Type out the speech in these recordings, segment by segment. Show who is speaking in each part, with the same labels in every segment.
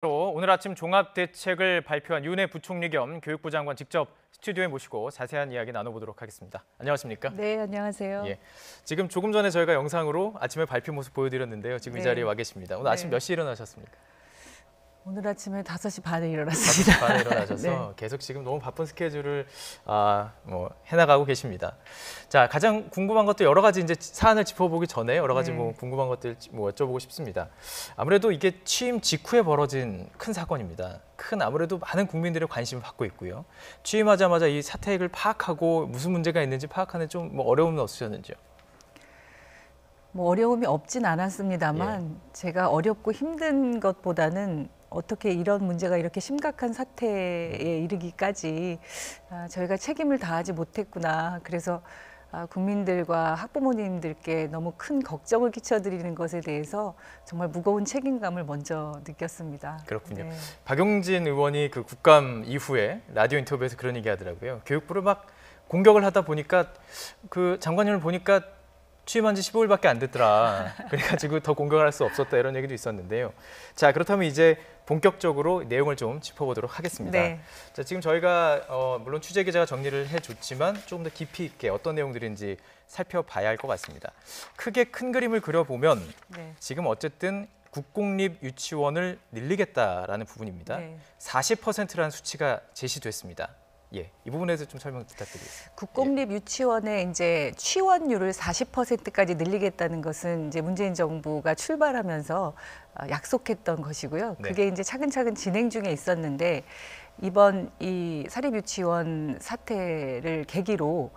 Speaker 1: 오늘 아침 종합대책을 발표한 윤해 부총리 겸 교육부 장관 직접 스튜디오에 모시고 자세한 이야기 나눠보도록 하겠습니다. 안녕하십니까?
Speaker 2: 네, 안녕하세요.
Speaker 1: 예, 지금 조금 전에 저희가 영상으로 아침에 발표 모습 보여드렸는데요. 지금 이 자리에 와 계십니다. 오늘 아침 몇 시에 일어나셨습니까?
Speaker 2: 오늘 아침에 5시 반에 일어났습니다.
Speaker 1: 5시 반에 일어나셔서
Speaker 2: 네.
Speaker 1: 계속 지금 너무 바쁜 스케줄을 해나가고 계십니다. 자, 가장 궁금한 것도 여러 가지 이제 사안을 짚어보기 전에 여러 가지 궁금한 것들 여쭤보고 싶습니다. 아무래도 이게 취임 직후에 벌어진 큰 사건입니다. 아무래도 많은 국민들의 관심을 받고 있고요. 취임하자마자 이 사태를 파악하고 무슨 문제가 있는지 파악하는 좀 어려움은 없으셨는지요?
Speaker 2: 어려움이 없진 않았습니다만 제가 어렵고 힘든 것보다는 어떻게 이런 문제가 이렇게 심각한 사태에 이르기까지 저희가 책임을 다하지 못했구나. 그래서 국민들과 학부모님들께 너무 큰 걱정을 끼쳐드리는 것에 대해서 정말 무거운 책임감을 먼저 느꼈습니다.
Speaker 1: 그렇군요.
Speaker 2: 네.
Speaker 1: 박용진 의원이 그 국감 이후에 라디오 인터뷰에서 그런 얘기 하더라고요. 교육부를 막 공격을 하다 보니까 그 장관님을 보니까 취임한 지 15일밖에 안 됐더라. 그래가지고 더 공격을 할 수 없었다 이런 얘기도 있었는데요. 자, 그렇다면 이제 본격적으로 내용을 좀 짚어보도록 하겠습니다.
Speaker 2: 네.
Speaker 1: 자, 지금 저희가 물론 취재 기자가 정리를 해줬지만 조금 더 깊이 있게 어떤 내용들인지 살펴봐야 할 것 같습니다. 크게 큰 그림을 그려보면 지금 어쨌든 국공립 유치원을 늘리겠다라는 부분입니다. 40%라는 수치가 제시됐습니다. 예, 이 부분에서 좀 설명 부탁드리겠습니다.
Speaker 2: 국공립 유치원의 이제 취원율을 40%까지 늘리겠다는 것은 이제 문재인 정부가 출발하면서 약속했던 것이고요. 그게 이제 차근차근 진행 중에 있었는데 이번 이 사립유치원 사태를 계기로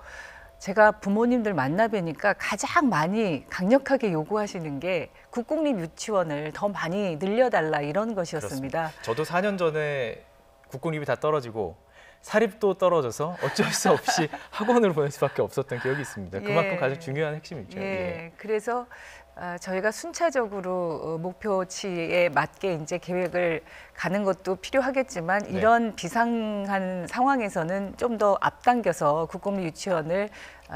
Speaker 2: 제가 부모님들 만나 뵈니까 가장 많이 강력하게 요구하시는 게 국공립 유치원을 더 많이 늘려달라 이런 것이었습니다.
Speaker 1: 그렇습니다. 저도 4년 전에 국공립이 다 떨어지고 사립도 떨어져서 어쩔 수 없이 학원을 보낼 수밖에 없었던 기억이 있습니다. 그만큼 가장 중요한 핵심이죠.
Speaker 2: 그래서 저희가 순차적으로 목표치에 맞게 이제 계획을 가는 것도 필요하겠지만 이런 비상한 상황에서는 좀 더 앞당겨서 국공립 유치원을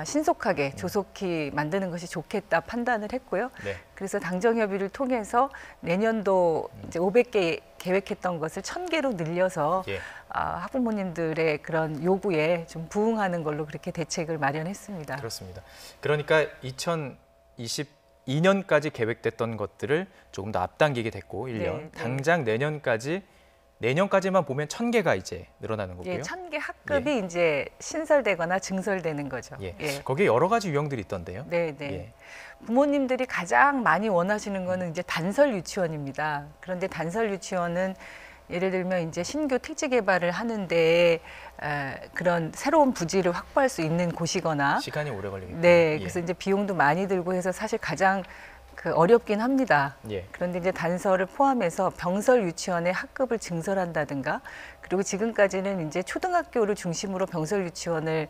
Speaker 2: 신속하게 조속히 만드는 것이 좋겠다 판단을 했고요. 그래서 당정협의를 통해서 내년도 이제 500개 계획했던 것을 1000개로 늘려서 학부모님들의 그런 요구에 좀 부응하는 걸로 그렇게 대책을 마련했습니다.
Speaker 1: 그렇습니다. 그러니까 2022년까지 계획됐던 것들을 조금 더 앞당기게 됐고 1년. 당장 내년까지만 보면 1000개가 이제 늘어나는 거고요.
Speaker 2: 1000개 학급이 이제 신설되거나 증설되는 거죠.
Speaker 1: 거기에 여러 가지 유형들이 있던데요.
Speaker 2: 부모님들이 가장 많이 원하시는 거는 이제 단설 유치원입니다. 그런데 단설 유치원은 예를 들면 이제 신규 특지 개발을 하는데 그런 새로운 부지를 확보할 수 있는 곳이거나
Speaker 1: 시간이 오래 걸리겠군요.
Speaker 2: 그래서 이제 비용도 많이 들고 해서 사실 가장 어렵긴 합니다. 그런데 이제 단설을 포함해서 병설 유치원의 학급을 증설한다든가 그리고 지금까지는 이제 초등학교를 중심으로 병설 유치원을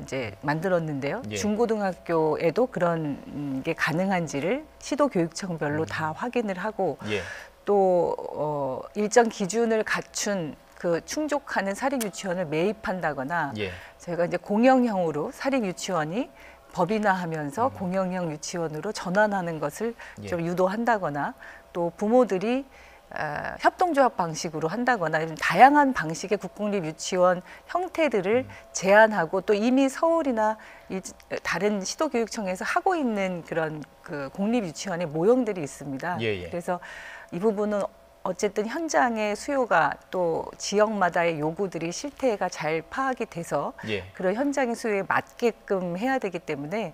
Speaker 2: 이제 만들었는데요. 중고등학교에도 그런 게 가능한지를 시도교육청별로 다 확인을 하고 또 일정 기준을 갖춘 충족하는 사립유치원을 매입한다거나 저희가 이제 공영형으로 사립유치원이 법인화하면서 공영형 유치원으로 전환하는 것을 좀 유도한다거나 또 부모들이 협동조합 방식으로 한다거나 다양한 방식의 국공립 유치원 형태들을 제안하고 또 이미 서울이나 다른 시도교육청에서 하고 있는 그런 공립 유치원의 모형들이 있습니다. 그래서 이 부분은 어쨌든 현장의 수요가 또 지역마다의 요구들이 실태가 잘 파악이 돼서 그런 현장의 수요에 맞게끔 해야 되기 때문에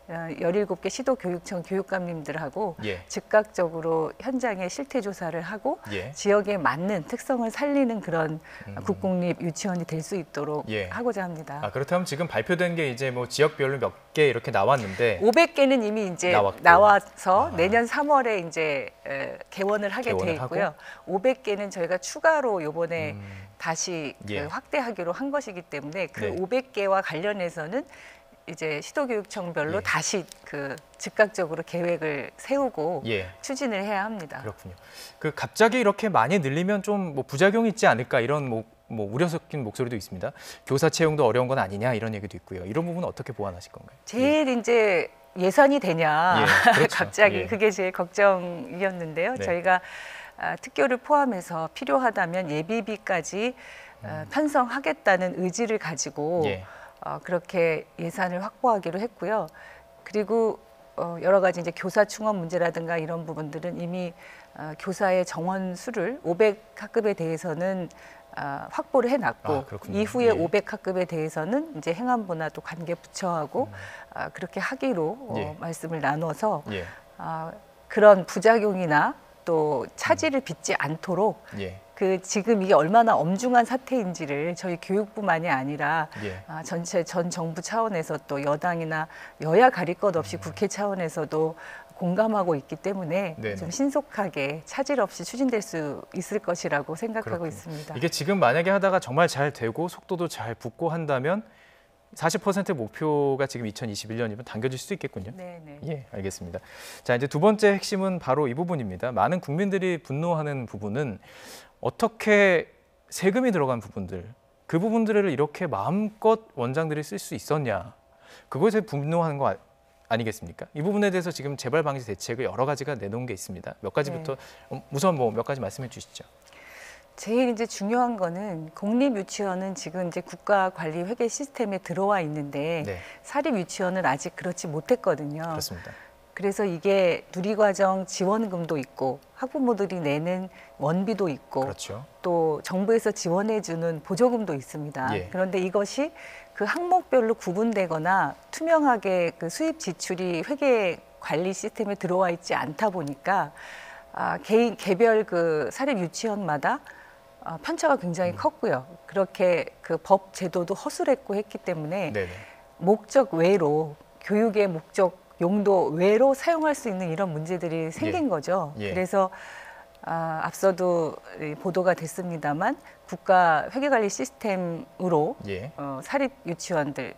Speaker 2: 17개 시도교육청 교육감님들하고 즉각적으로 현장의 실태 조사를 하고 지역에 맞는 특성을 살리는 그런 국공립 유치원이 될 수 있도록 하고자 합니다.
Speaker 1: 그렇다면 지금 발표된 게 이제 지역별로 몇 개 이렇게 나왔는데
Speaker 2: 500개는 이미 이제 나와서 내년 3월에 이제 개원을 하게 돼 있고요. 500개는 저희가 추가로 이번에 다시 확대하기로 한 것이기 때문에 그 500개와 관련해서는 이제 시도교육청별로 다시 즉각적으로 계획을 세우고 추진을 해야 합니다.
Speaker 1: 그렇군요. 갑자기 이렇게 많이 늘리면 좀 부작용이 있지 않을까 이런 우려 섞인 목소리도 있습니다. 교사 채용도 어려운 건 아니냐 이런 얘기도 있고요. 이런 부분은 어떻게 보완하실 건가요?
Speaker 2: 제일 이제 예산이 되냐 갑자기 그게 제일 걱정이었는데요. 저희가 특교를 포함해서 필요하다면 예비비까지 편성하겠다는 의지를 가지고
Speaker 1: 예.
Speaker 2: 그렇게 예산을 확보하기로 했고요. 그리고 여러 가지 이제 교사 충원 문제라든가 이런 부분들은 이미 교사의 정원 수를 500학급에 대해서는 확보를 해놨고 이후에
Speaker 1: 예.
Speaker 2: 500학급에 대해서는 이제 행안부나 또 관계 부처하고 그렇게 하기로
Speaker 1: 예.
Speaker 2: 말씀을 나눠서
Speaker 1: 예.
Speaker 2: 그런 부작용이나 또 차질을 빚지 않도록
Speaker 1: 예.
Speaker 2: 그 지금 이게 얼마나 엄중한 사태인지를 저희 교육부만이 아니라
Speaker 1: 예.
Speaker 2: 전체 전 정부 차원에서 또 여당이나 여야 가릴 것 없이 국회 차원에서도 공감하고 있기 때문에
Speaker 1: 네네.
Speaker 2: 좀 신속하게 차질 없이 추진될 수 있을 것이라고 생각하고 있습니다.
Speaker 1: 이게 지금 만약에 하다가 정말 잘 되고 속도도 잘 붙고 한다면 40% 목표가 지금 2021년이면 당겨질 수도 있겠군요.
Speaker 2: 네네.
Speaker 1: 예, 알겠습니다. 자, 이제 두 번째 핵심은 바로 이 부분입니다. 많은 국민들이 분노하는 부분은 어떻게 세금이 들어간 부분들, 그 부분들을 이렇게 마음껏 원장들이 쓸 수 있었냐. 그것에 분노하는 거 아니겠습니까? 이 부분에 대해서 지금 재발 방지 대책을 여러 가지가 내놓은 게 있습니다. 몇 가지부터 우선 뭐 몇 가지 말씀해 주시죠.
Speaker 2: 제일 이제 중요한 거는 공립유치원은 지금 이제 국가관리회계 시스템에 들어와 있는데
Speaker 1: 네.
Speaker 2: 사립유치원은 아직 그렇지 못했거든요.
Speaker 1: 그렇습니다.
Speaker 2: 그래서 이게 누리과정 지원금도 있고 학부모들이 내는 원비도 있고
Speaker 1: 그렇죠.
Speaker 2: 또 정부에서 지원해주는 보조금도 있습니다.
Speaker 1: 예.
Speaker 2: 그런데 이것이 그 항목별로 구분되거나 투명하게 그 수입 지출이 회계 관리 시스템에 들어와 있지 않다 보니까 개별 그 사립 유치원마다 편차가 굉장히 컸고요. 그렇게 그 법 제도도 허술했고 했기 때문에
Speaker 1: 네네.
Speaker 2: 목적 외로 교육의 목적 용도 외로 사용할 수 있는 이런 문제들이 생긴 거죠.
Speaker 1: 예.
Speaker 2: 그래서 앞서도 보도가 됐습니다만 국가 회계관리 시스템으로
Speaker 1: 예.
Speaker 2: 사립 유치원들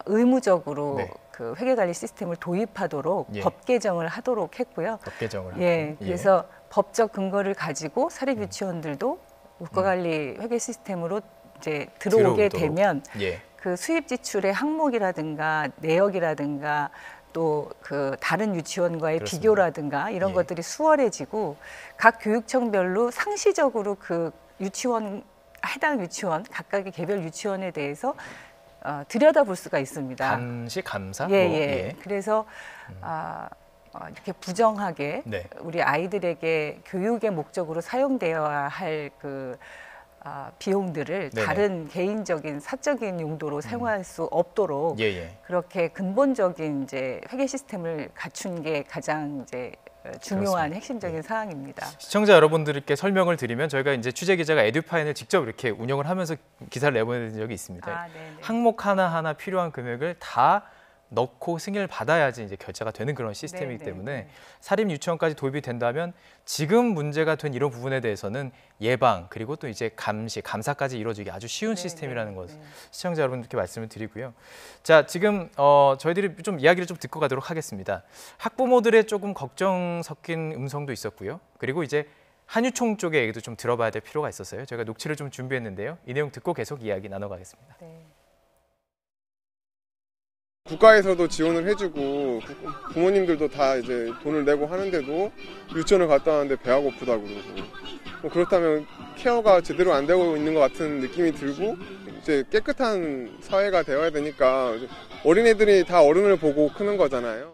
Speaker 2: 의무적으로
Speaker 1: 네.
Speaker 2: 그 회계관리 시스템을 도입하도록
Speaker 1: 예.
Speaker 2: 법 개정을 하도록 했고요.
Speaker 1: 법 개정을
Speaker 2: 예,
Speaker 1: 하고.
Speaker 2: 그래서 법적 근거를 가지고 사립 유치원들도 국가관리 회계 시스템으로 이제 들어오게
Speaker 1: 들어오도록.
Speaker 2: 되면
Speaker 1: 예.
Speaker 2: 그 수입 지출의 항목이라든가 내역이라든가 또 그 다른 유치원과의
Speaker 1: 그렇습니다.
Speaker 2: 비교라든가 이런
Speaker 1: 예.
Speaker 2: 것들이 수월해지고 각 교육청별로 상시적으로 그 유치원 해당 유치원 각각의 개별 유치원에 대해서 들여다볼 수가 있습니다.
Speaker 1: 감시 감사.
Speaker 2: 예,
Speaker 1: 뭐,
Speaker 2: 예. 그래서 이렇게 부정하게
Speaker 1: 네.
Speaker 2: 우리 아이들에게 교육의 목적으로 사용되어야 할 그 비용들을
Speaker 1: 네네.
Speaker 2: 다른 개인적인 사적인 용도로 사용할 수 없도록
Speaker 1: 예.
Speaker 2: 그렇게 근본적인 이제 회계 시스템을 갖춘 게 가장 이제 중요한
Speaker 1: 그렇습니다.
Speaker 2: 핵심적인 사항입니다.
Speaker 1: 시청자 여러분들께 설명을 드리면 저희가 이제 취재 기자가 에듀파인을 직접 이렇게 운영을 하면서 기사를 내보낸 적이 있습니다.
Speaker 2: 네네.
Speaker 1: 항목 하나하나 필요한 금액을 다 넣고 승인을 받아야지 이제 결제가 되는 그런 시스템이기
Speaker 2: 네네.
Speaker 1: 때문에 사립 유치원까지 도입이 된다면 지금 문제가 된 이런 부분에 대해서는 예방 그리고 또 이제 감시, 감사까지 이루어지기 아주 쉬운 시스템이라는 것을 시청자 여러분들께 말씀을 드리고요. 자, 지금 저희들이 좀 이야기를 좀 듣고 가도록 하겠습니다. 학부모들의 조금 걱정 섞인 음성도 있었고요. 그리고 이제 한유총 쪽의 얘기도 좀 들어봐야 될 필요가 있었어요. 저희가 녹취를 좀 준비했는데요. 이 내용 듣고 계속 이야기 나눠가겠습니다.
Speaker 2: 네.
Speaker 3: 국가에서도 지원을 해주고 부모님들도 다 이제 돈을 내고 하는데도 유치원을 갔다 왔는데 배가 고프다고 그러고 뭐 그렇다면 케어가 제대로 안 되고 있는 것 같은 느낌이 들고 이제 깨끗한 사회가 되어야 되니까 어린애들이 다 어른을 보고 크는 거잖아요.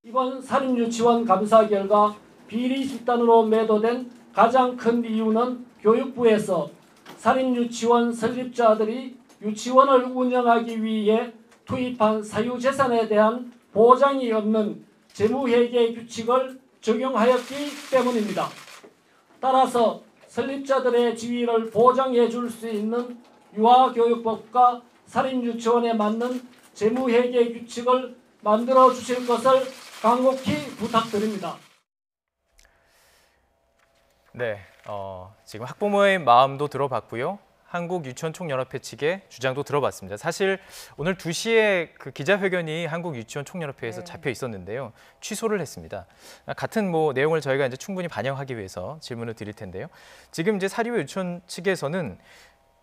Speaker 4: 이번 사립유치원 감사 결과 비리 집단으로 매도된 가장 큰 이유는 교육부에서 사립유치원 설립자들이 유치원을 운영하기 위해 투입한 사유재산에 대한 보장이 없는 재무회계 규칙을 적용하였기 때문입니다. 따라서 설립자들의 지위를 보장해 줄 수 있는 유아교육법과 사립유치원에 맞는 재무회계 규칙을 만들어 주실 것을 간곡히 부탁드립니다.
Speaker 1: 네, 지금 학부모의 마음도 들어봤고요. 한국유치원총연합회 측의 주장도 들어봤습니다. 사실 오늘 2시에 그 기자회견이 한국유치원총연합회에서 잡혀 있었는데요. 취소를 했습니다. 같은 뭐 내용을 저희가 이제 충분히 반영하기 위해서 질문을 드릴 텐데요. 지금 이제 사립 유치원 측에서는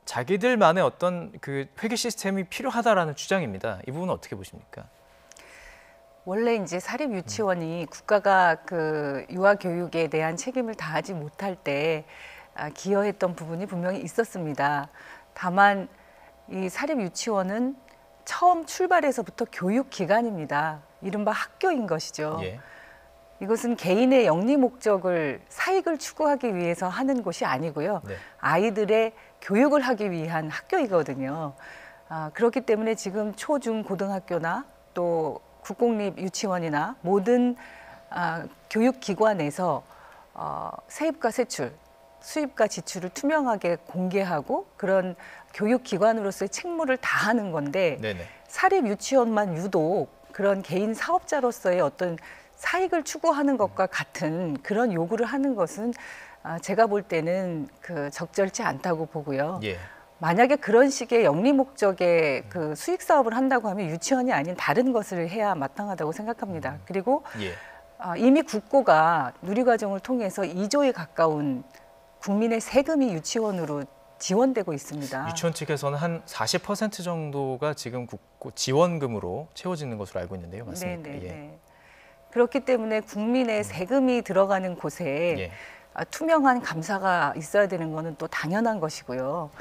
Speaker 1: 자기들만의 어떤 그 회계 시스템이 필요하다라는 주장입니다. 이 부분은 어떻게 보십니까?
Speaker 2: 원래 이제 사립 유치원이 국가가 그 유아 교육에 대한 책임을 다하지 못할 때 기여했던 부분이 분명히 있었습니다. 다만 이 사립 유치원은 처음 출발에서부터 교육 기관입니다. 이른바 학교인 것이죠.
Speaker 1: 예.
Speaker 2: 이것은 개인의 영리 목적을 사익을 추구하기 위해서 하는 곳이 아니고요.
Speaker 1: 네.
Speaker 2: 아이들의 교육을 하기 위한 학교이거든요. 그렇기 때문에 지금 초, 중, 고등학교나 또 국공립 유치원이나 모든 교육기관에서 세입과 세출, 수입과 지출을 투명하게 공개하고 그런 교육기관으로서의 책무를 다하는 건데
Speaker 1: 네네.
Speaker 2: 사립 유치원만 유독 그런 개인 사업자로서의 어떤 사익을 추구하는 것과 같은 그런 요구를 하는 것은 제가 볼 때는 그 적절치 않다고 보고요.
Speaker 1: 예.
Speaker 2: 만약에 그런 식의 영리 목적의 그 수익 사업을 한다고 하면 유치원이 아닌 다른 것을 해야 마땅하다고 생각합니다. 그리고
Speaker 1: 예.
Speaker 2: 이미 국고가 누리과정을 통해서 2조에 가까운 국민의 세금이 유치원으로 지원되고 있습니다.
Speaker 1: 유치원 측에서는 한 40% 정도가 지금 국고 지원금으로 채워지는 것으로 알고 있는데요. 맞습니까?
Speaker 2: 네네.
Speaker 1: 예.
Speaker 2: 그렇기 때문에 국민의 세금이 들어가는 곳에
Speaker 1: 예.
Speaker 2: 투명한 감사가 있어야 되는 것은 또 당연한 것이고요.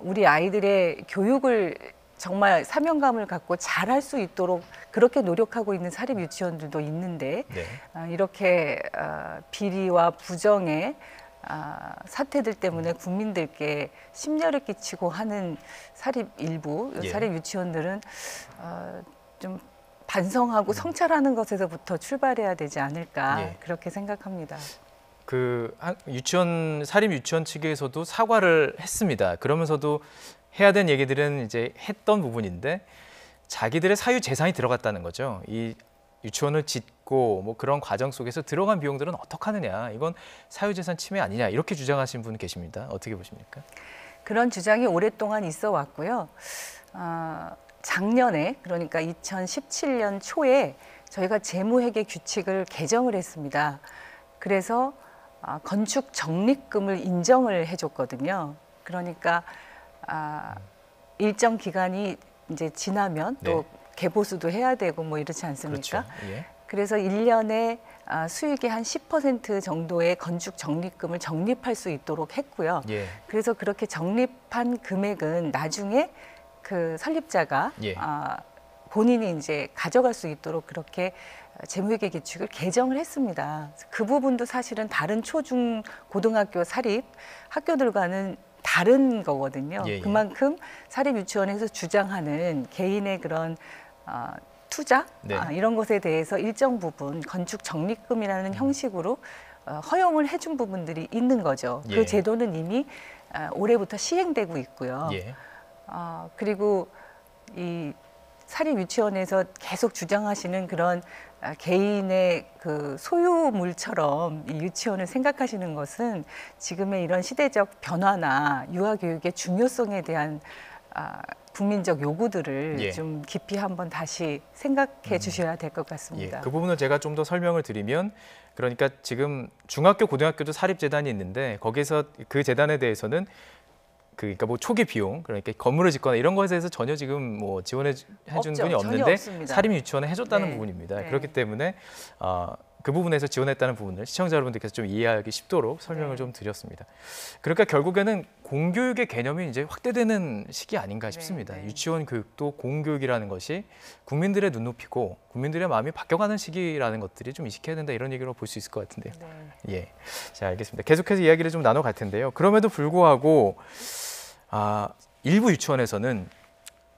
Speaker 2: 우리 아이들의 교육을 정말 사명감을 갖고 잘할 수 있도록 그렇게 노력하고 있는 사립 유치원들도 있는데
Speaker 1: 네.
Speaker 2: 이렇게 비리와 부정의 사태들 때문에 국민들께 심려를 끼치고 하는 사립 일부
Speaker 1: 예.
Speaker 2: 사립 유치원들은 좀 반성하고 성찰하는 것에서부터 출발해야 되지 않을까
Speaker 1: 예.
Speaker 2: 그렇게 생각합니다.
Speaker 1: 그 유치원 사립 유치원 측에서도 사과를 했습니다. 그러면서도 해야 되는 얘기들은 이제 했던 부분인데 자기들의 사유 재산이 들어갔다는 거죠. 이 유치원을 짓고 뭐 그런 과정 속에서 들어간 비용들은 어떻게 하느냐. 이건 사유 재산 침해 아니냐. 이렇게 주장하신 분 계십니다. 어떻게 보십니까?
Speaker 2: 그런 주장이 오랫동안 있어 왔고요. 작년에 그러니까 2017년 초에 저희가 재무회계 규칙을 개정을 했습니다. 그래서 건축 적립금을 인정을 해줬거든요. 그러니까 일정 기간이 이제 지나면 또
Speaker 1: 네.
Speaker 2: 개보수도 해야 되고 뭐 이렇지 않습니까?
Speaker 1: 그렇죠. 예.
Speaker 2: 그래서 1년에 수익의 한 10% 정도의 건축 적립금을 적립할 수 있도록 했고요.
Speaker 1: 예.
Speaker 2: 그래서 그렇게 적립한 금액은 나중에 그 설립자가
Speaker 1: 예.
Speaker 2: 본인이 이제 가져갈 수 있도록 그렇게 재무회계 규칙을 개정을 했습니다. 그 부분도 사실은 다른 초중 고등학교 사립 학교들과는 다른 거거든요.
Speaker 1: 예, 예.
Speaker 2: 그만큼 사립 유치원에서 주장하는 개인의 그런 투자
Speaker 1: 네.
Speaker 2: 이런 것에 대해서 일정 부분 건축 적립금이라는 형식으로 허용을 해준 부분들이 있는 거죠.
Speaker 1: 예.
Speaker 2: 그 제도는 이미 올해부터 시행되고 있고요.
Speaker 1: 예.
Speaker 2: 그리고 이 사립 유치원에서 계속 주장하시는 그런 개인의 그 소유물처럼 이 유치원을 생각하시는 것은 지금의 이런 시대적 변화나 유아 교육의 중요성에 대한 국민적 요구들을
Speaker 1: 예.
Speaker 2: 좀 깊이 한번 다시 생각해 주셔야 될 것 같습니다.
Speaker 1: 예, 그 부분을 제가 좀 더 설명을 드리면 그러니까 지금 중학교, 고등학교도 사립재단이 있는데 거기서 그 재단에 대해서는 그러니까 뭐 초기 비용, 그러니까 건물을 짓거나 이런 것에 대해서 전혀 지금 뭐 지원해 준
Speaker 2: 없죠.
Speaker 1: 분이
Speaker 2: 전혀
Speaker 1: 없는데
Speaker 2: 없습니다.
Speaker 1: 사립 유치원에 해줬다는
Speaker 2: 네.
Speaker 1: 부분입니다.
Speaker 2: 네.
Speaker 1: 그렇기 때문에 그 부분에서 지원했다는 부분을 시청자 여러분들께서 좀 이해하기 쉽도록 설명을
Speaker 2: 네.
Speaker 1: 좀 드렸습니다. 그러니까 결국에는 공교육의 개념이 이제 확대되는 시기 아닌가 싶습니다.
Speaker 2: 네.
Speaker 1: 유치원 교육도 공교육이라는 것이 국민들의 눈높이고 국민들의 마음이 바뀌어가는 시기라는 것들이 좀 인식해야 된다 이런 얘기로 볼 수 있을 것 같은데요.
Speaker 2: 네.
Speaker 1: 예, 자 알겠습니다. 계속해서 이야기를 좀 나눠갈 텐데요. 그럼에도 불구하고 일부 유치원에서는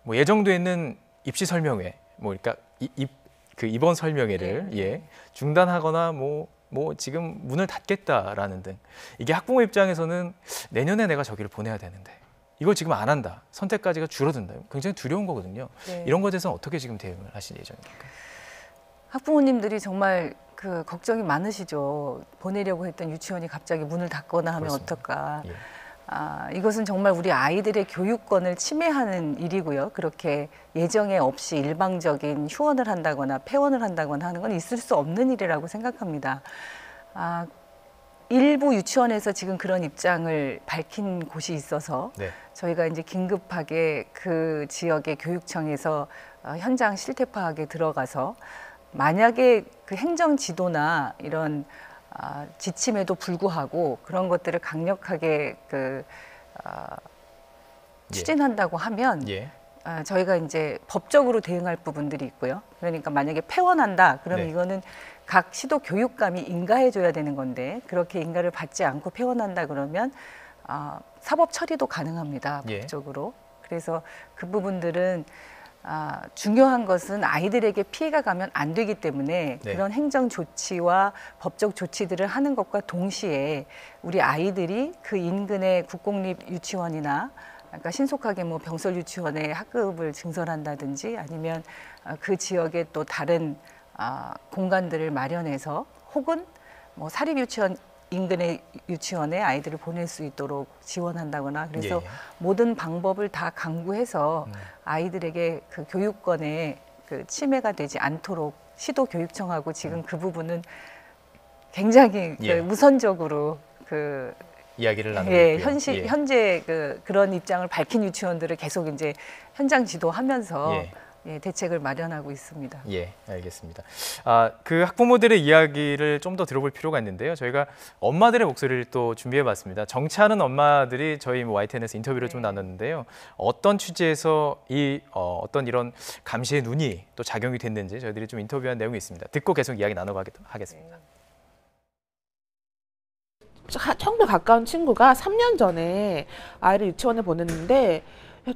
Speaker 1: 뭐 예정돼 있는 입시 설명회, 뭐 그러니까 그 입원 설명회를
Speaker 2: 네.
Speaker 1: 예, 중단하거나 뭐 지금 문을 닫겠다라는 등 이게 학부모 입장에서는 내년에 내가 저기를 보내야 되는데 이걸 지금 안 한다, 선택까지가 줄어든다, 굉장히 두려운 거거든요.
Speaker 2: 네.
Speaker 1: 이런 것에 대해서는 어떻게 지금 대응을 하실 예정입니까?
Speaker 2: 학부모님들이 정말 그 걱정이 많으시죠. 보내려고 했던 유치원이 갑자기 문을 닫거나 하면
Speaker 1: 그렇습니다.
Speaker 2: 어떨까.
Speaker 1: 예.
Speaker 2: 이것은 정말 우리 아이들의 교육권을 침해하는 일이고요. 그렇게 예정에 없이 일방적인 휴원을 한다거나 폐원을 한다거나 하는 건 있을 수 없는 일이라고 생각합니다. 일부 유치원에서 지금 그런 입장을 밝힌 곳이 있어서
Speaker 1: 네.
Speaker 2: 저희가 이제 긴급하게 그 지역의 교육청에서 현장 실태 파악에 들어가서 만약에 그 행정 지도나 이런 지침에도 불구하고 그런 것들을 강력하게 추진한다고 하면 저희가 이제 법적으로 대응할 부분들이 있고요. 그러니까 만약에 폐원한다, 그러면
Speaker 1: 네.
Speaker 2: 이거는 각 시도 교육감이 인가해줘야 되는 건데 그렇게 인가를 받지 않고 폐원한다 그러면 사법 처리도 가능합니다. 법적으로. 그래서 그 부분들은 중요한 것은 아이들에게 피해가 가면 안 되기 때문에
Speaker 1: 네.
Speaker 2: 그런 행정 조치와 법적 조치들을 하는 것과 동시에 우리 아이들이 그 인근의 국공립 유치원이나 그러니까 신속하게 뭐 병설 유치원에 학급을 증설한다든지 아니면 그 지역에 또 다른 공간들을 마련해서 혹은 뭐 사립 유치원 인근의 유치원에 아이들을 보낼 수 있도록 지원한다거나 그래서 모든 방법을 다 강구해서 아이들에게 그 교육권에 그 침해가 되지 않도록 시도교육청하고 지금 그 부분은 굉장히 우선적으로
Speaker 1: 이야기를 나누고 있고요.
Speaker 2: 현재 그런 입장을 밝힌 유치원들을 계속 이제 현장 지도하면서 대책을 마련하고 있습니다.
Speaker 1: 알겠습니다. 그 학부모들의 이야기를 좀 더 들어볼 필요가 있는데요. 저희가 엄마들의 목소리를 또 준비해봤습니다. 정치하는 엄마들이 저희 YTN에서 인터뷰를 좀 나눴는데요. 어떤 취지에서 어떤 이런 감시의 눈이 또 작용이 됐는지 저희들이 좀 인터뷰한 내용이 있습니다. 듣고 계속 이야기 나눠가겠습니다.
Speaker 5: 청도 가까운 친구가 3년 전에 아이를 유치원에 보냈는데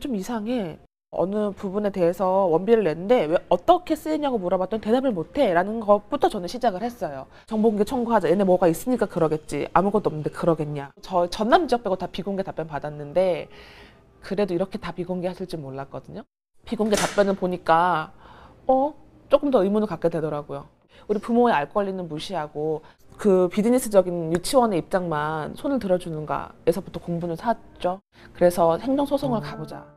Speaker 5: 좀 이상해. 어느 부분에 대해서 원비를 냈는데 왜 어떻게 쓰이냐고 물어봤더니 대답을 못해 라는 것부터 저는 시작을 했어요. 정보공개 청구하자. 얘네 뭐가 있으니까 그러겠지. 아무것도 없는데 그러겠냐. 저 전남 지역 빼고 다 비공개 답변 받았는데 그래도 이렇게 다 비공개 하실 줄 몰랐거든요. 비공개 답변을 보니까 조금 더 의문을 갖게 되더라고요. 우리 부모의 알 권리는 무시하고 그 비즈니스적인 유치원의 입장만 손을 들어주는가에서부터 공부는 샀죠. 그래서 행정소송을 가보자.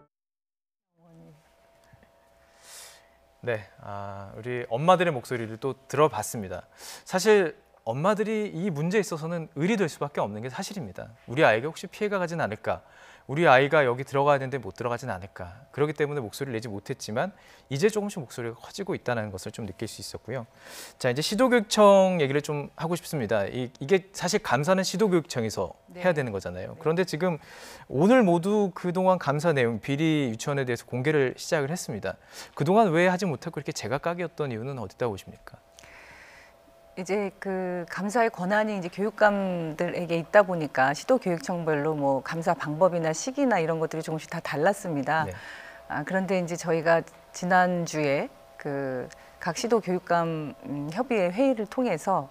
Speaker 1: 네, 우리 엄마들의 목소리를 또 들어봤습니다. 사실 엄마들이 이 문제에 있어서는 의리될 수밖에 없는 게 사실입니다. 우리 아이가 혹시 피해가 가진 않을까? 우리 아이가 여기 들어가야 되는데 못 들어가진 않을까? 그렇기 때문에 목소리를 내지 못했지만 이제 조금씩 목소리가 커지고 있다는 것을 좀 느낄 수 있었고요. 자, 이제 시도교육청 얘기를 좀 하고 싶습니다. 이게 사실 감사는 시도교육청에서 해야 되는 거잖아요. 그런데 지금 오늘 모두 그동안 감사 내용, 비리 유치원에 대해서 공개를 시작을 했습니다. 그동안 왜 하지 못하고 이렇게 제각각이었던 이유는 어디다 보십니까?
Speaker 2: 이제 그 감사의 권한이 이제 교육감들에게 있다 보니까 시도교육청별로 뭐 감사 방법이나 시기나 이런 것들이 조금씩 다 달랐습니다. 그런데 이제 저희가 지난주에 그 각 시도교육감 협의회 회의를 통해서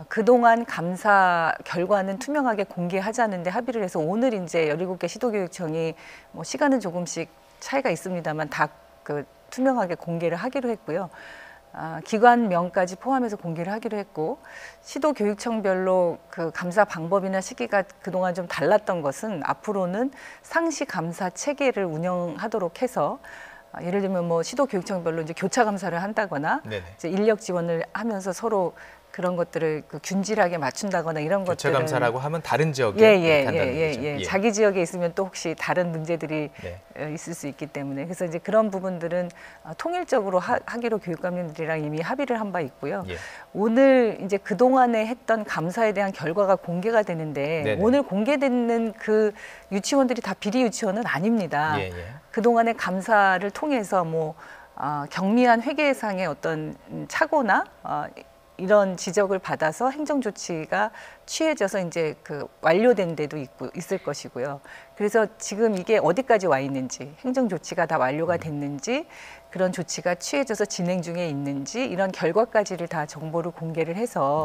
Speaker 2: 그동안 감사 결과는 투명하게 공개하자는데 합의를 해서 오늘 이제 17개 시도교육청이 뭐 시간은 조금씩 차이가 있습니다만 다 그 투명하게 공개를 하기로 했고요. 기관명까지 포함해서 공개를 하기로 했고 시도교육청별로 그 감사 방법이나 시기가 그동안 좀 달랐던 것은 앞으로는 상시 감사 체계를 운영하도록 해서 예를 들면 뭐 시도교육청별로 이제 교차 감사를 한다거나 이제 인력 지원을 하면서 서로 그런 것들을 그 균질하게 맞춘다거나 이런 것들.
Speaker 1: 교차 감사라고 하면 다른 지역에 한다는 거죠.
Speaker 2: 자기 지역에 있으면 또 혹시 다른 문제들이 있을 수 있기 때문에 그래서 이제 그런 부분들은 통일적으로 하기로 교육감님들이랑 이미 합의를 한 바 있고요. 오늘 이제 그 동안에 했던 감사에 대한 결과가 공개가 되는데 오늘 공개되는 그 유치원들이 다 비리 유치원은 아닙니다. 그 동안의 감사를 통해서 뭐 경미한 회계상의 어떤 착오나 이런 지적을 받아서 행정 조치가 취해져서 이제 그 완료된 데도 있을 것이고요. 그래서 지금 이게 어디까지 와 있는지, 행정 조치가 다 완료가 됐는지, 그런 조치가 취해져서 진행 중에 있는지 이런 결과까지를 다 정보를 공개를 해서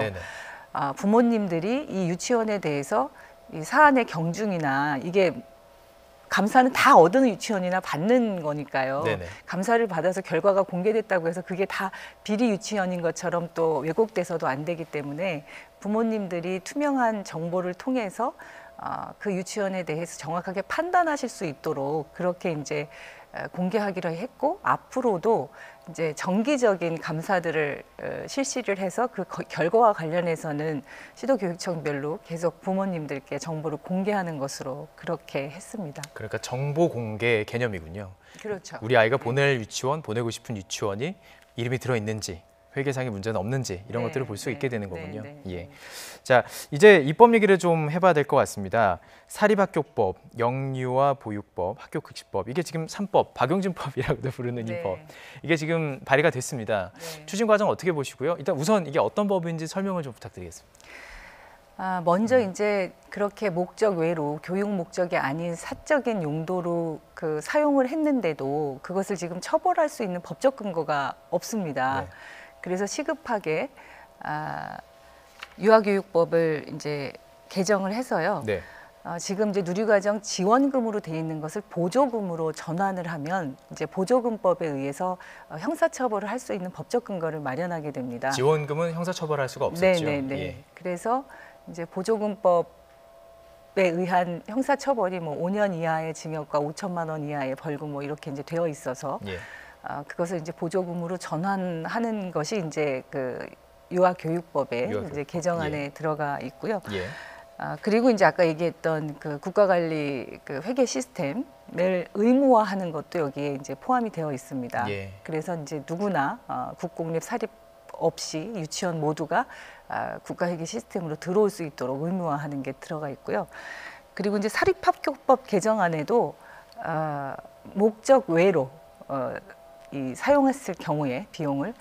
Speaker 2: 부모님들이 이 유치원에 대해서 이 사안의 경중이나 이게 감사는 다 어느 유치원이나 받는 거니까요. 감사를 받아서 결과가 공개됐다고 해서 그게 다 비리 유치원인 것처럼 또 왜곡돼서도 안 되기 때문에 부모님들이 투명한 정보를 통해서 그 유치원에 대해서 정확하게 판단하실 수 있도록 그렇게 이제 공개하기로 했고, 앞으로도 이제 정기적인 감사들을 실시를 해서 그 결과와 관련해서는 시도교육청별로 계속 부모님들께 정보를 공개하는 것으로 그렇게 했습니다.
Speaker 1: 그러니까 정보 공개 개념이군요.
Speaker 2: 그렇죠.
Speaker 1: 우리 아이가 보낼 유치원, 보내고 싶은 유치원이 이름이 들어있는지, 회계상의 문제는 없는지 이런
Speaker 2: 네,
Speaker 1: 것들을 볼 수
Speaker 2: 네,
Speaker 1: 있게 되는 거군요.
Speaker 2: 네,
Speaker 1: 예. 자, 이제 입법 얘기를 좀 해봐야 될 것 같습니다. 사립학교법, 영유아 보육법, 학교급식법, 이게 지금 3법, 박용진법이라고도 부르는
Speaker 2: 네.
Speaker 1: 이 법, 이게 지금 발의가 됐습니다.
Speaker 2: 네.
Speaker 1: 추진 과정 어떻게 보시고요? 일단 우선 이게 어떤 법인지 설명을 좀 부탁드리겠습니다.
Speaker 2: 먼저 이제 그렇게 목적 외로 교육 목적이 아닌 사적인 용도로 그 사용을 했는데도 그것을 지금 처벌할 수 있는 법적 근거가 없습니다.
Speaker 1: 네.
Speaker 2: 그래서 시급하게 유아교육법을 이제 개정을 해서요.
Speaker 1: 네.
Speaker 2: 지금 이제 누리과정 지원금으로 돼 있는 것을 보조금으로 전환을 하면 이제 보조금법에 의해서 형사처벌을 할 수 있는 법적 근거를 마련하게 됩니다.
Speaker 1: 지원금은 형사처벌할 수가 없었죠.
Speaker 2: 네네네.
Speaker 1: 예.
Speaker 2: 그래서 이제 보조금법에 의한 형사처벌이 뭐 5년 이하의 징역과 5천만 원 이하의 벌금 뭐 이렇게 이제 되어 있어서
Speaker 1: 예.
Speaker 2: 그것을 이제 보조금으로 전환하는 것이 이제 그 유아교육법의
Speaker 1: 유아교육법.
Speaker 2: 이제 개정안에
Speaker 1: 예.
Speaker 2: 들어가 있고요.
Speaker 1: 예.
Speaker 2: 그리고 이제 아까 얘기했던 그 국가관리 그 회계 시스템을 의무화하는 것도 여기에 이제 포함이 되어 있습니다.
Speaker 1: 예.
Speaker 2: 그래서 이제 누구나 국공립 사립 없이 유치원 모두가 국가회계 시스템으로 들어올 수 있도록 의무화하는 게 들어가 있고요. 그리고 이제 사립학교법 개정안에도 목적 외로 이 사용했을 경우에 비용을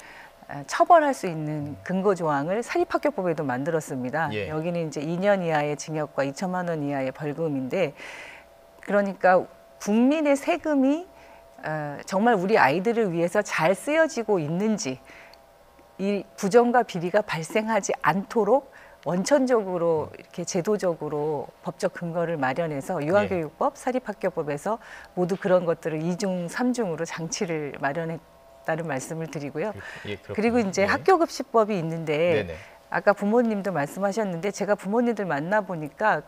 Speaker 2: 처벌할 수 있는 근거 조항을 사립학교법에도 만들었습니다.
Speaker 1: 예.
Speaker 2: 여기는 이제 2년 이하의 징역과 2천만 원 이하의 벌금인데, 그러니까 국민의 세금이 정말 우리 아이들을 위해서 잘 쓰여지고 있는지, 이 부정과 비리가 발생하지 않도록 원천적으로 이렇게 제도적으로 법적 근거를 마련해서 유아교육법, 사립학교법에서 모두 그런 것들을 2중, 3중으로 장치를 마련했다는 말씀을 드리고요.
Speaker 1: 예, 그렇군요.
Speaker 2: 그리고 이제
Speaker 1: 예.
Speaker 2: 학교급식법이 있는데
Speaker 1: 네네.
Speaker 2: 아까 부모님도 말씀하셨는데 제가 부모님들 만나보니까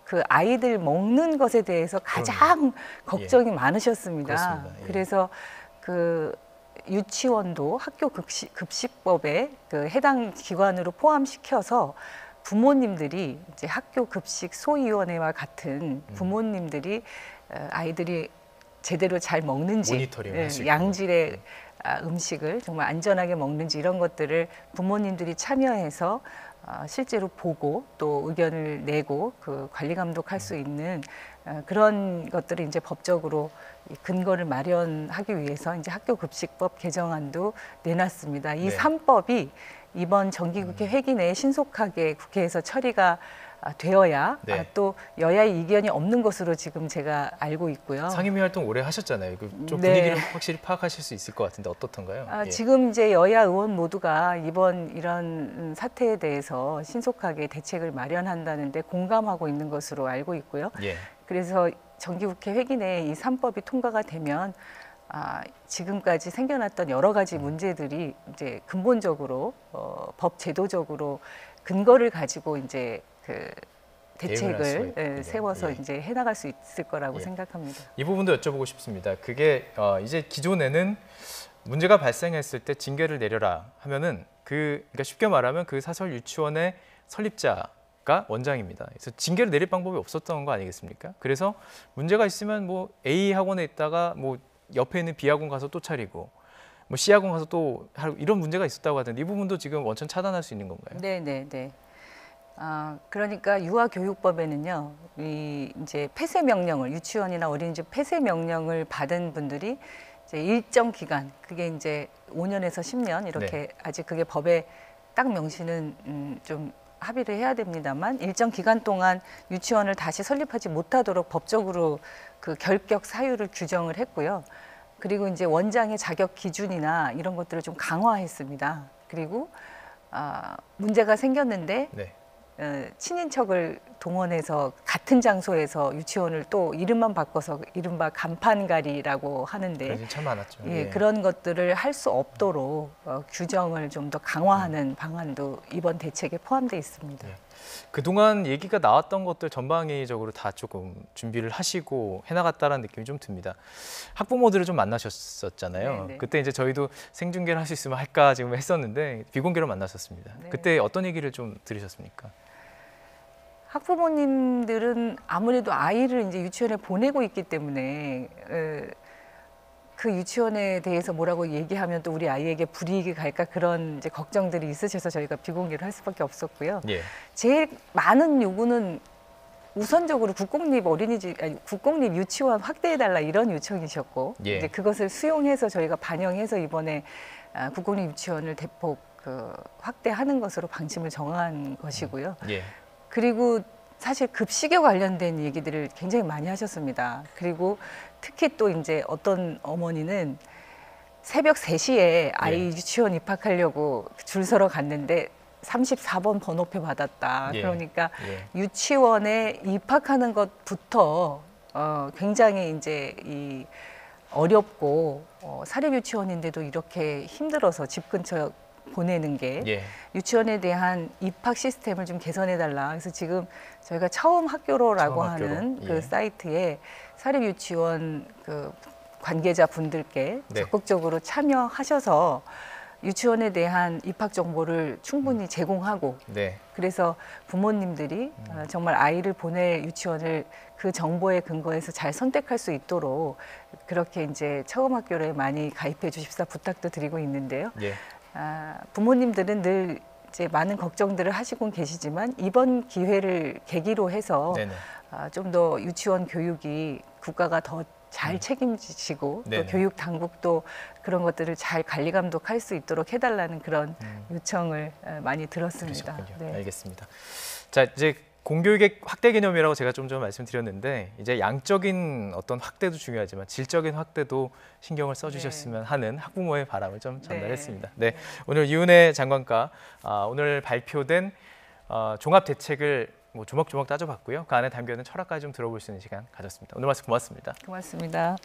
Speaker 2: 그 아이들 먹는 것에 대해서 가장 걱정이 많으셨습니다.
Speaker 1: 그렇습니다. 예.
Speaker 2: 그래서 그 유치원도 학교 급식법에 그 해당 기관으로 포함시켜서 부모님들이 이제 학교 급식 소위원회와 같은 부모님들이 아이들이 제대로 잘 먹는지,
Speaker 1: 모니터링을 할수 있고.
Speaker 2: 양질의 음식을 정말 안전하게 먹는지 이런 것들을 부모님들이 참여해서 실제로 보고 또 의견을 내고 그 관리 감독할 수 있는 그런 것들을 이제 법적으로 근거를 마련하기 위해서 이제 학교급식법 개정안도 내놨습니다. 이
Speaker 1: 네.
Speaker 2: 3법이 이번 정기국회 회기 내에 신속하게 국회에서 처리가 되어야
Speaker 1: 네.
Speaker 2: 또 여야의 이견이 없는 것으로 지금 제가 알고 있고요.
Speaker 1: 상임위 활동 오래 하셨잖아요. 좀
Speaker 2: 네.
Speaker 1: 분위기를 확실히 파악하실 수 있을 것 같은데 어떻던가요? 예.
Speaker 2: 지금 이제 여야 의원 모두가 이번 이런 사태에 대해서 신속하게 대책을 마련한다는데 공감하고 있는 것으로 알고 있고요.
Speaker 1: 예.
Speaker 2: 그래서 정기국회 회기 내에 이 3법이 통과가 되면 지금까지 생겨났던 여러 가지 문제들이 이제 근본적으로 법 제도적으로 근거를 가지고 이제 그 대책을 세워서
Speaker 1: 예.
Speaker 2: 이제 해나갈 수 있을 거라고
Speaker 1: 예.
Speaker 2: 생각합니다.
Speaker 1: 이 부분도 여쭤보고 싶습니다. 그게 이제 기존에는 문제가 발생했을 때 징계를 내려라 하면은 그러니까 쉽게 말하면 그 사설 유치원의 설립자가 원장입니다. 그래서 징계를 내릴 방법이 없었던 거 아니겠습니까? 그래서 문제가 있으면 뭐 A 학원에 있다가 뭐 옆에 있는 B 학원 가서 또 차리고 뭐 C 학원 가서 또 이런 문제가 있었다고 하던데 이 부분도 지금 원천 차단할 수 있는 건가요?
Speaker 2: 네. 그러니까 유아교육법에는요, 이제 폐쇄 명령을 유치원이나 어린이집 폐쇄 명령을 받은 분들이 이제 일정 기간, 그게 이제 5년에서 10년 이렇게
Speaker 1: 네.
Speaker 2: 아직 그게 법에 딱 명시는 좀 합의를 해야 됩니다만 일정 기간 동안 유치원을 다시 설립하지 못하도록 법적으로 그 결격 사유를 규정을 했고요. 그리고 이제 원장의 자격 기준이나 이런 것들을 좀 강화했습니다. 그리고 문제가 생겼는데
Speaker 1: 네.
Speaker 2: 친인척을 동원해서 같은 장소에서 유치원을 또 이름만 바꿔서 이른바 간판가리라고 하는데
Speaker 1: 참 많았죠.
Speaker 2: 예, 그런 것들을 할 수 없도록 규정을 좀 더 강화하는 방안도 이번 대책에 포함되어 있습니다.
Speaker 1: 예. 그동안 얘기가 나왔던 것들 전방위적으로 다 조금 준비를 하시고 해나갔다라는 느낌이 좀 듭니다. 학부모들을 좀 만나셨었잖아요.
Speaker 2: 네네.
Speaker 1: 그때 이제 저희도 생중계를 할 수 있으면 할까 지금 했었는데 비공개로 만나셨습니다.
Speaker 2: 네.
Speaker 1: 그때 어떤 얘기를 좀 들으셨습니까?
Speaker 2: 학부모님들은 아무래도 아이를 이제 유치원에 보내고 있기 때문에 그 유치원에 대해서 뭐라고 얘기하면 또 우리 아이에게 불이익이 갈까 그런 이제 걱정들이 있으셔서 저희가 비공개를 할 수밖에 없었고요.
Speaker 1: 예.
Speaker 2: 제일 많은 요구는 우선적으로 국공립 유치원 확대해달라 이런 요청이셨고
Speaker 1: 예.
Speaker 2: 이제 그것을 수용해서 저희가 반영해서 이번에 국공립 유치원을 대폭 확대하는 것으로 방침을 정한 것이고요.
Speaker 1: 예.
Speaker 2: 그리고 사실 급식에 관련된 얘기들을 굉장히 많이 하셨습니다. 그리고 특히 또 이제 어떤 어머니는 새벽 3시에 아이 유치원 입학하려고 줄 서러 갔는데 34번 번호표 받았다.
Speaker 1: 예.
Speaker 2: 그러니까 유치원에 입학하는 것부터 굉장히 이제 이 어렵고 사립 유치원인데도 이렇게 힘들어서 집 근처 보내는 게 유치원에 대한 입학 시스템을 좀 개선해달라. 그래서 지금 저희가 처음 학교로라고 하는 그 사이트에 사립 유치원 그 관계자 분들께 적극적으로 참여하셔서 유치원에 대한 입학 정보를 충분히 제공하고 그래서 부모님들이 정말 아이를 보낼 유치원을 그 정보에 근거해서 잘 선택할 수 있도록 그렇게 이제 처음 학교로에 많이 가입해 주십사 부탁도 드리고 있는데요. 부모님들은 늘 이제 많은 걱정들을 하시고 계시지만 이번 기회를 계기로 해서 좀 더 유치원 교육이 국가가 더 잘 책임지시고 또 교육 당국도 그런 것들을 잘 관리 감독할 수 있도록 해달라는 그런 요청을 많이 들었습니다.
Speaker 1: 알겠습니다. 자, 이제 공교육의 확대 개념이라고 제가 좀 전에 말씀드렸는데 이제 양적인 어떤 확대도 중요하지만 질적인 확대도 신경을 써주셨으면 하는 학부모의 바람을 좀 전달했습니다. 오늘 이은혜 장관과 오늘 발표된 종합 대책을 조목조목 따져봤고요. 그 안에 담겨있는 철학까지 좀 들어볼 수 있는 시간 가졌습니다. 오늘 말씀 고맙습니다.
Speaker 2: 고맙습니다.